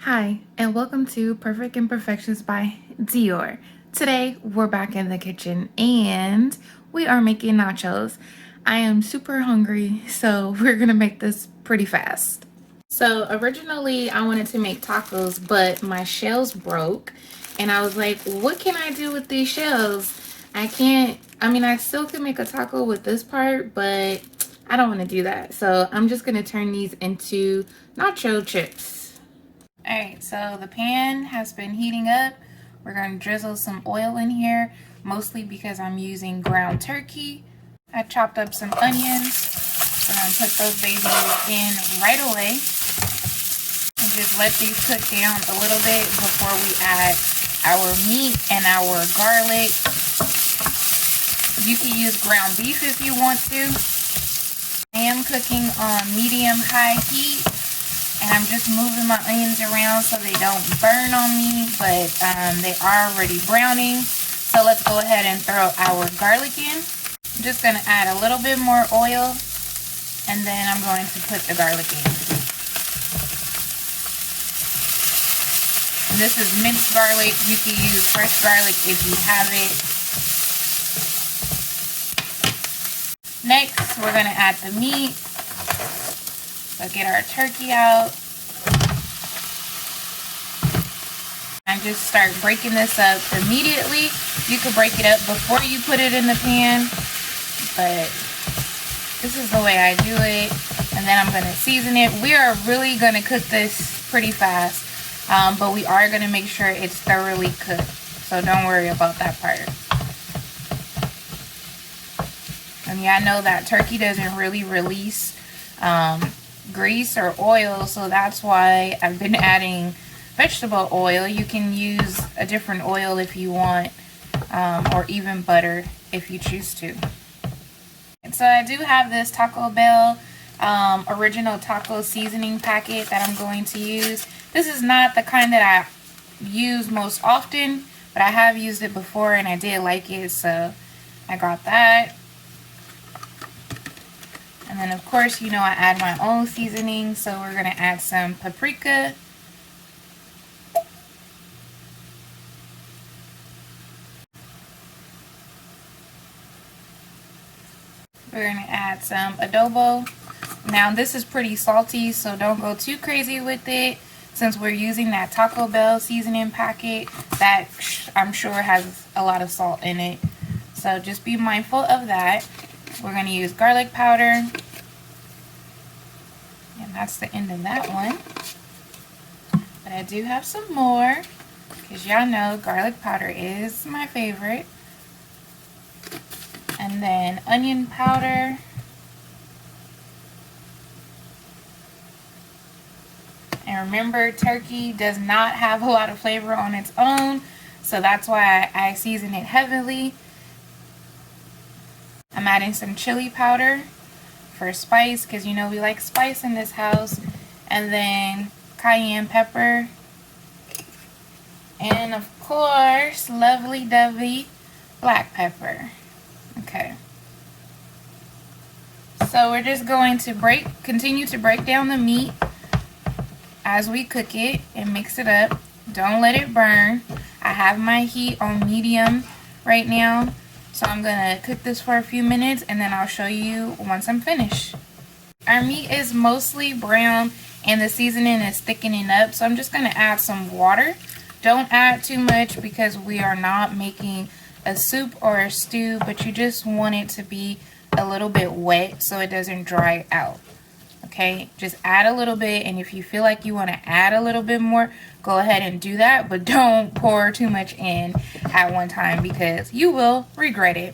Hi, and welcome to Perfect Imperfections by Dior. Today, we're back in the kitchen and we are making nachos. I am super hungry, so we're gonna make this pretty fast. So originally, I wanted to make tacos, but my shells broke, and I was like, what can I do with these shells? I still can make a taco with this part, but I don't want to do that. So I'm just gonna turn these into nacho chips. Alright, so the pan has been heating up. We're going to drizzle some oil in here, mostly because I'm using ground turkey. I chopped up some onions. We're going to put those babies in right away. And just let these cook down a little bit before we add our meat and our garlic. You can use ground beef if you want to. I am cooking on medium-high heat. And I'm just moving my onions around so they don't burn on me, but they are already browning. So let's go ahead and throw our garlic in. I'm just going to add a little bit more oil, and then I'm going to put the garlic in. And this is minced garlic. You can use fresh garlic if you have it. Next, we're going to add the meat. So get our turkey out and just start breaking this up immediately. You could break it up before you put it in the pan, but this is the way I do it. And then I'm going to season it. We are really going to cook this pretty fast, but we are going to make sure it's thoroughly cooked. So don't worry about that part. And yeah, I know that turkey doesn't really release grease or oil, so that's why I've been adding vegetable oil. You can use a different oil if you want, or even butter if you choose to. And so I do have this Taco Bell original taco seasoning packet that I'm going to use. This is not the kind that I use most often, but I have used it before and I did like it, so I got that. And then of course, you know, I add my own seasoning, so we're going to add some paprika. We're going to add some adobo. Now this is pretty salty, so don't go too crazy with it, since we're using that Taco Bell seasoning packet that I'm sure has a lot of salt in it. So just be mindful of that. We're going to use garlic powder. And that's the end of that one. But I do have some more, because y'all know garlic powder is my favorite. And then onion powder. And remember, turkey does not have a lot of flavor on its own, so that's why I season it heavily. I'm adding some chili powder for spice, because you know we like spice in this house. And then cayenne pepper. And of course, lovely dovey black pepper. Okay. So we're just going to continue to break down the meat as we cook it and mix it up. Don't let it burn. I have my heat on medium right now. So I'm going to cook this for a few minutes and then I'll show you once I'm finished. Our meat is mostly brown and the seasoning is thickening up. So I'm just going to add some water. Don't add too much because we are not making a soup or a stew, but you just want it to be a little bit wet so it doesn't dry out. Okay, just add a little bit, and if you feel like you want to add a little bit more, go ahead and do that, but don't pour too much in at one time because you will regret it.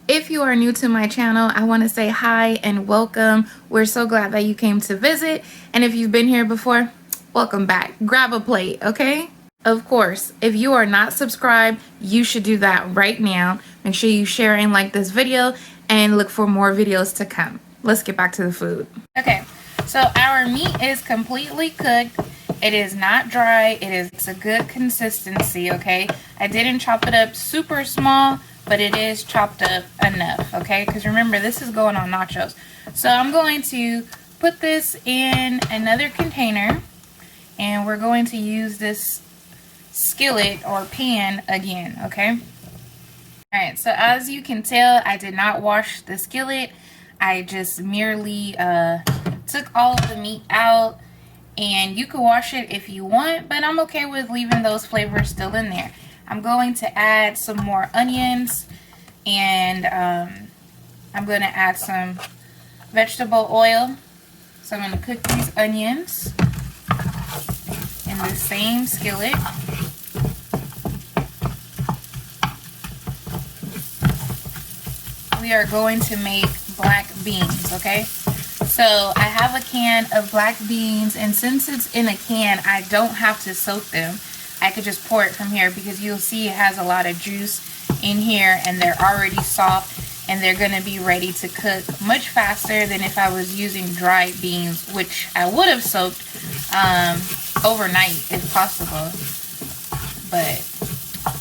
If you are new to my channel, I want to say hi and welcome. We're so glad that you came to visit, and if you've been here before, welcome back. Grab a plate, okay? Of course, if you are not subscribed, you should do that right now. Make sure you share and like this video and look for more videos to come. Let's get back to the food. Okay, so our meat is completely cooked. It is not dry. It's a good consistency, okay? I didn't chop it up super small, but it is chopped up enough, okay? Because remember, this is going on nachos. So I'm going to put this in another container, and we're going to use this skillet or pan again, okay? Alright, so as you can tell, I did not wash the skillet. I just merely took all of the meat out, and you can wash it if you want, but I'm okay with leaving those flavors still in there. I'm going to add some more onions, and I'm going to add some vegetable oil. So I'm going to cook these onions in the same skillet. We are going to make black beans, okay? So I have a can of black beans, and since it's in a can, I don't have to soak them. I could just pour it from here because you'll see it has a lot of juice in here, and they're already soft, and they're going to be ready to cook much faster than if I was using dried beans, which I would have soaked overnight if possible. But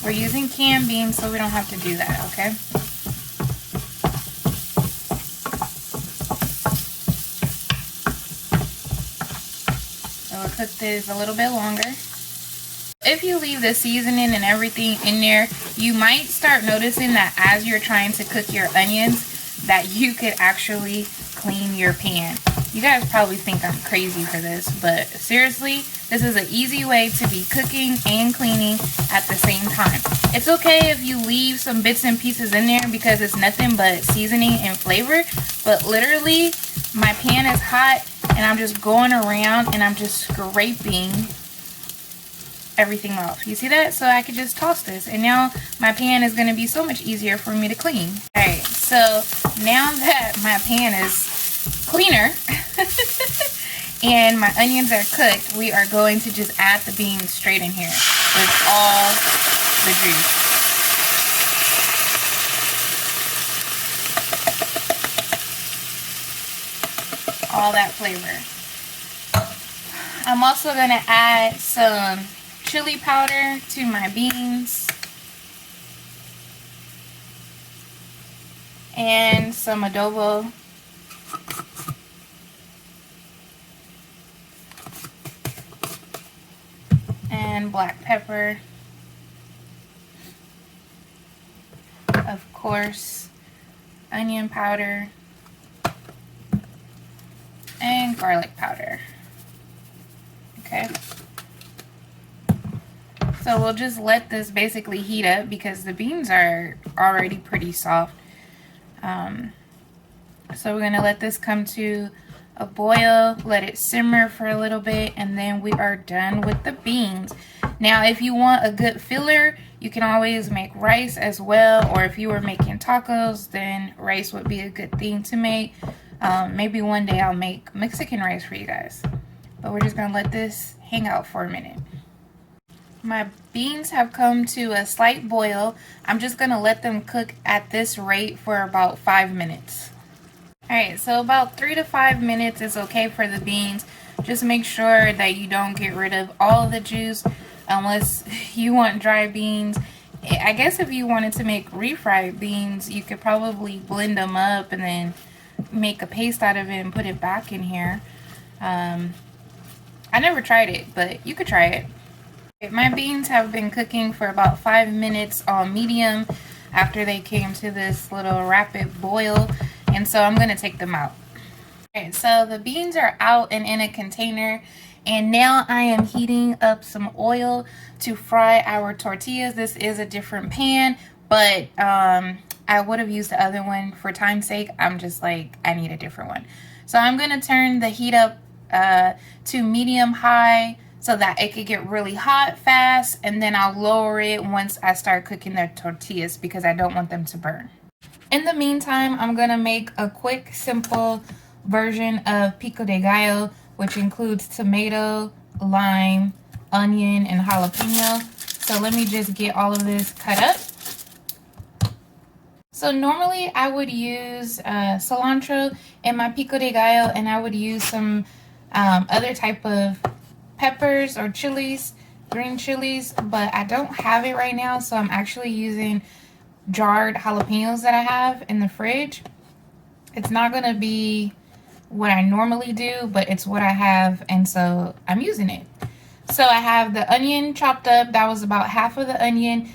we're using canned beans, so we don't have to do that, okay? So we'll cook this a little bit longer. If you leave the seasoning and everything in there, you might start noticing that as you're trying to cook your onions, that you could actually clean your pan. You guys probably think I'm crazy for this, but seriously, this is an easy way to be cooking and cleaning at the same time. It's okay if you leave some bits and pieces in there because it's nothing but seasoning and flavor, but literally my pan is hot and I'm just going around and I'm just scraping everything off. You see that? So I could just toss this, and now my pan is going to be so much easier for me to clean. Alright, so now that my pan is cleaner and my onions are cooked, we are going to just add the beans straight in here with all the juice. All that flavor. I'm also going to add some chili powder to my beans and some adobo and black pepper, of course, onion powder and garlic powder. Okay. So we'll just let this basically heat up because the beans are already pretty soft. So we're going to let this come to a boil, let it simmer for a little bit, and then we are done with the beans. Now, if you want a good filler, you can always make rice as well, or if you were making tacos, then rice would be a good thing to make. Maybe one day I'll make Mexican rice for you guys. But we're just going to let this hang out for a minute. My beans have come to a slight boil. I'm just going to let them cook at this rate for about 5 minutes. Alright, so about 3 to 5 minutes is okay for the beans. Just make sure that you don't get rid of all of the juice unless you want dry beans. I guess if you wanted to make refried beans, you could probably blend them up and then make a paste out of it and put it back in here. I never tried it, but you could try it. My beans have been cooking for about 5 minutes on medium after they came to this little rapid boil, and so I'm going to take them out. Okay, so the beans are out and in a container, and now I am heating up some oil to fry our tortillas. This is a different pan, but I would have used the other one for time's sake. I'm just like, I need a different one. So I'm going to turn the heat up to medium high so that it could get really hot fast, and then I'll lower it once I start cooking the tortillas because I don't want them to burn. In the meantime, I'm gonna make a quick, simple version of pico de gallo, which includes tomato, lime, onion, and jalapeno. So let me just get all of this cut up. So normally I would use cilantro in my pico de gallo, and I would use some other type of peppers or chilies, green chilies, but I don't have it right now, so I'm actually using jarred jalapenos that I have in the fridge. It's not gonna be what I normally do, but it's what I have, and so I'm using it. So I have the onion chopped up. That was about half of the onion,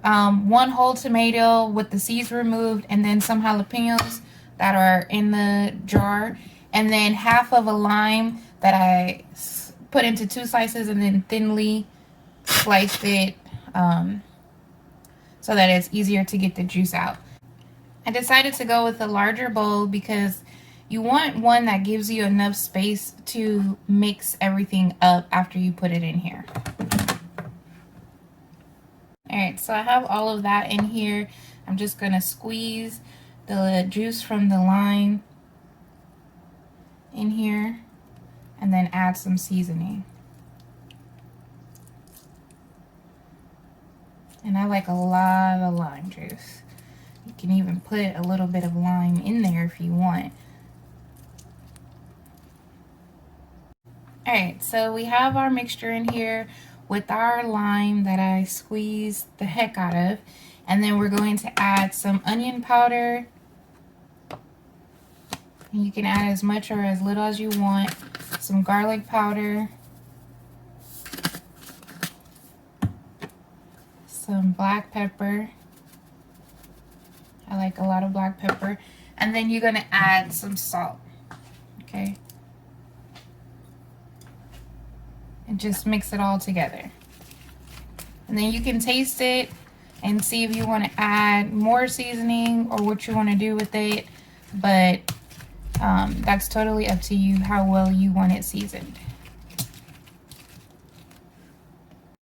one whole tomato with the seeds removed, and then some jalapenos that are in the jar, and then half of a lime that I put into 2 slices and then thinly sliced it so that it's easier to get the juice out. I decided to go with a larger bowl because you want one that gives you enough space to mix everything up after you put it in here. Alright, so I have all of that in here. I'm just going to squeeze the juice from the lime in here and then add some seasoning. And I like a lot of lime juice. You can even put a little bit of lime in there if you want. Alright, so we have our mixture in here with our lime that I squeezed the heck out of. And then we're going to add some onion powder. And you can add as much or as little as you want. Some garlic powder. Some black pepper. I like a lot of black pepper. And then you're going to add some salt. Okay. And just mix it all together. And then you can taste it and see if you want to add more seasoning or what you want to do with it. But that's totally up to you how well you want it seasoned.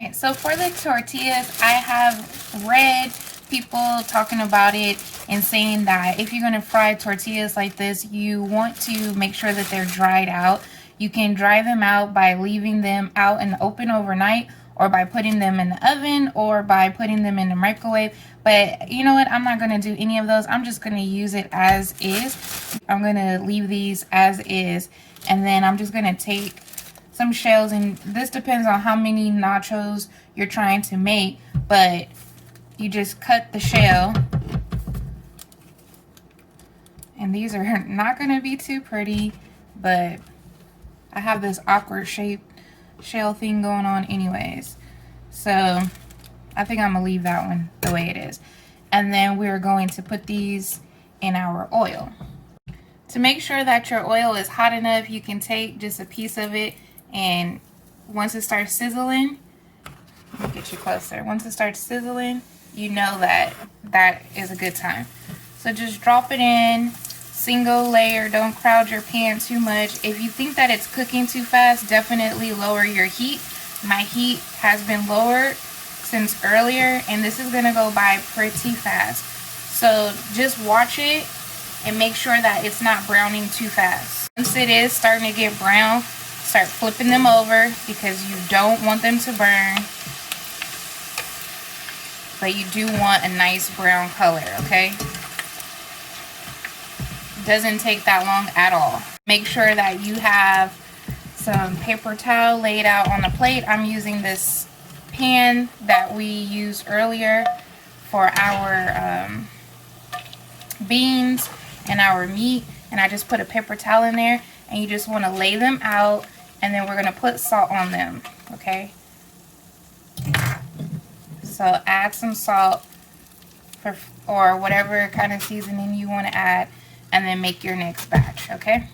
Okay, so for the tortillas, I have read people talking about it and saying that if you're going to fry tortillas like this, you want to make sure that they're dried out. You can dry them out by leaving them out in the open overnight, or by putting them in the oven, or by putting them in the microwave. But you know what? I'm not going to do any of those. I'm just going to use it as is. I'm going to leave these as is. And then I'm just going to take some shells, and this depends on how many nachos you're trying to make, but you just cut the shell. And these are not going to be too pretty, but I have this awkward shaped shell thing going on anyways. So I think I'm going to leave that one the way it is. And then we're going to put these in our oil. To make sure that your oil is hot enough, you can take just a piece of it, and once it starts sizzling, let me get you closer. Once it starts sizzling, you know that that is a good time. So just drop it in. Single layer, don't crowd your pan too much. If you think that it's cooking too fast, definitely lower your heat. My heat has been lowered since earlier, and this is gonna go by pretty fast. So just watch it and make sure that it's not browning too fast. Once it is starting to get brown, start flipping them over because you don't want them to burn, but you do want a nice brown color, okay? Doesn't take that long at all. Make sure that you have some paper towel laid out on a plate. I'm using this pan that we used earlier for our beans and our meat, and I just put a paper towel in there, and you just want to lay them out, and then we're going to put salt on them, okay? So add some salt or whatever kind of seasoning you want to add, and then make your next batch, okay?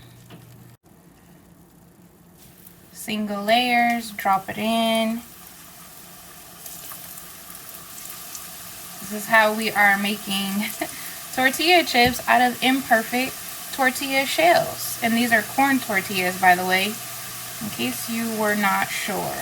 Single layers, drop it in. This is how we are making tortilla chips out of imperfect tortilla shells. And these are corn tortillas, by the way, in case you were not sure.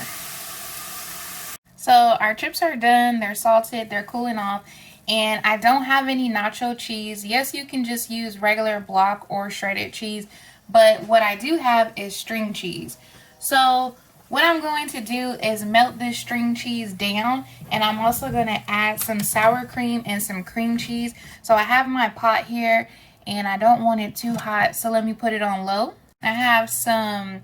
So our chips are done, they're salted, they're cooling off. And I don't have any nacho cheese. Yes, you can just use regular block or shredded cheese, but what I do have is string cheese. So what I'm going to do is melt this string cheese down, and I'm also going to add some sour cream and some cream cheese. So I have my pot here, and I don't want it too hot, so let me put it on low. I have some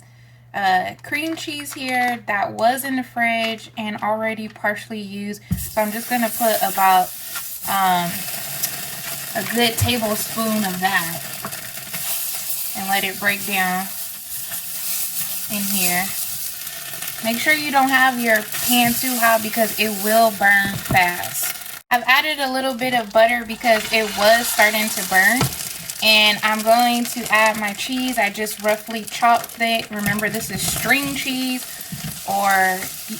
cream cheese here that was in the fridge and already partially used, so I'm just going to put about a good tablespoon of that and let it break down in here. Make sure you don't have your pan too hot because it will burn fast. I've added a little bit of butter because it was starting to burn. And I'm going to add my cheese. I just roughly chopped it. Remember, this is string cheese, or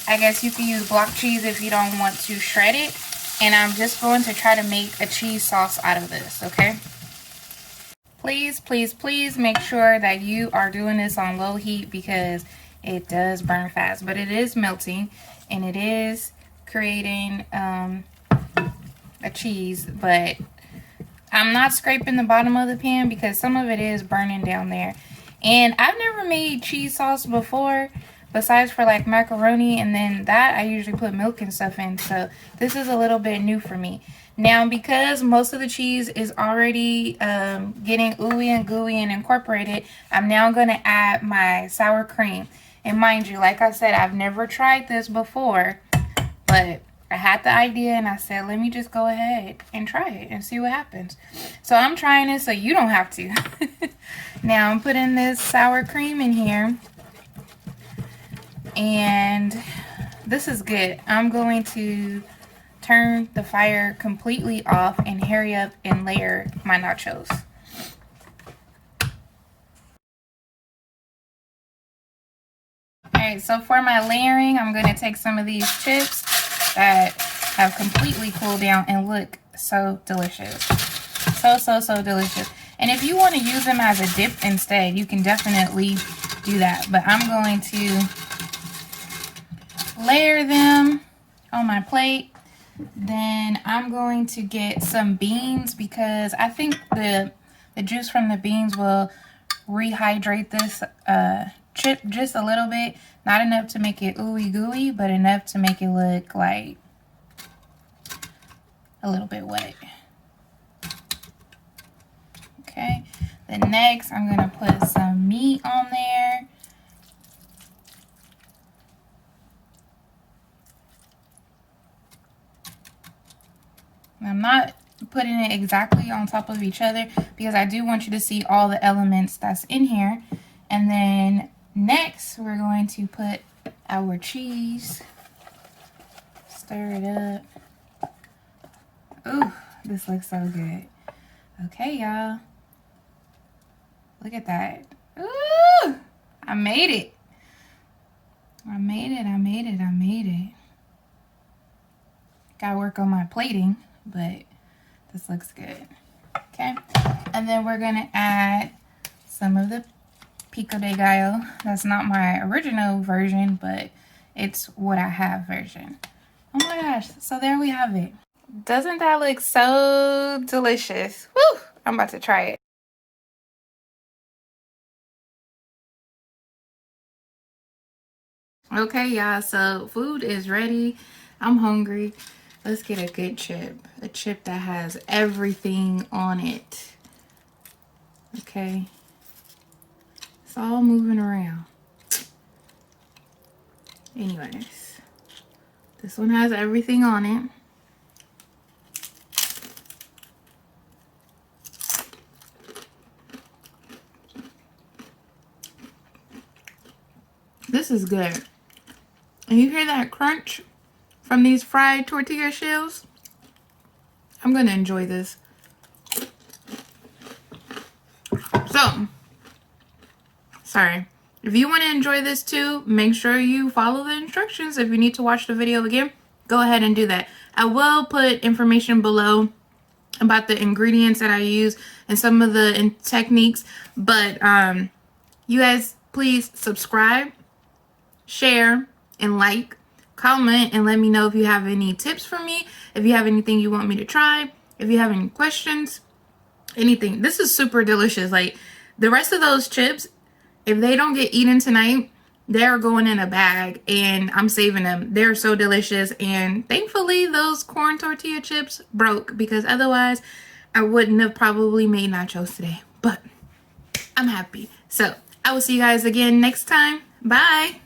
I guess you can use block cheese if you don't want to shred it. And I'm just going to try to make a cheese sauce out of this, okay? Please, please, please make sure that you are doing this on low heat because it does burn fast. But it is melting and it is creating a cheese, but I'm not scraping the bottom of the pan because some of it is burning down there. And I've never made cheese sauce before, besides for like macaroni, and then that I usually put milk and stuff in. So this is a little bit new for me. Now, because most of the cheese is already getting ooey and gooey and incorporated, I'm now going to add my sour cream. And mind you, like I said, I've never tried this before, but I had the idea and I said, let me just go ahead and try it and see what happens. So I'm trying it so you don't have to. Now I'm putting this sour cream in here. And this is good. I'm going to turn the fire completely off and hurry up and layer my nachos. Alright, so for my layering, I'm going to take some of these chips that have completely cooled down and look so delicious. So delicious. And if you want to use them as a dip instead, you can definitely do that. But I'm going to layer them on my plate. Then I'm going to get some beans because I think the juice from the beans will rehydrate this chip just a little bit. Not enough to make it ooey gooey, but enough to make it look like a little bit wet. Okay, then next I'm gonna put some meat on there. I'm not putting it exactly on top of each other because I do want you to see all the elements that's in here. And then next we're going to put our cheese. Stir it up. Ooh, this looks so good. Okay, y'all. Look at that. Ooh, I made it. I made it. Gotta work on my plating, but this looks good. Okay, and then we're gonna add some of the pico de gallo. That's not my original version, but it's what I have version. Oh my gosh, so there we have it. Doesn't that look so delicious? Woo! I'm about to try it. Okay, y'all, so food is ready. I'm hungry. Let's get a good chip. A chip that has everything on it. Okay. It's all moving around. Anyways, this one has everything on it. This is good. And you hear that crunch from these fried tortilla shells? I'm gonna enjoy this. So, sorry. If you want to enjoy this too, make sure you follow the instructions. If you need to watch the video again, go ahead and do that. I will put information below about the ingredients that I use and some of the techniques. But you guys, please subscribe, share, and like, comment, and let me know if you have any tips for me, if you have anything you want me to try, if you have any questions, anything. This is super delicious. Like, the rest of those chips, if they don't get eaten tonight, they're going in a bag and I'm saving them. They're so delicious, and thankfully those corn tortilla chips broke because otherwise I wouldn't have probably made nachos today, but I'm happy. So I will see you guys again next time. Bye.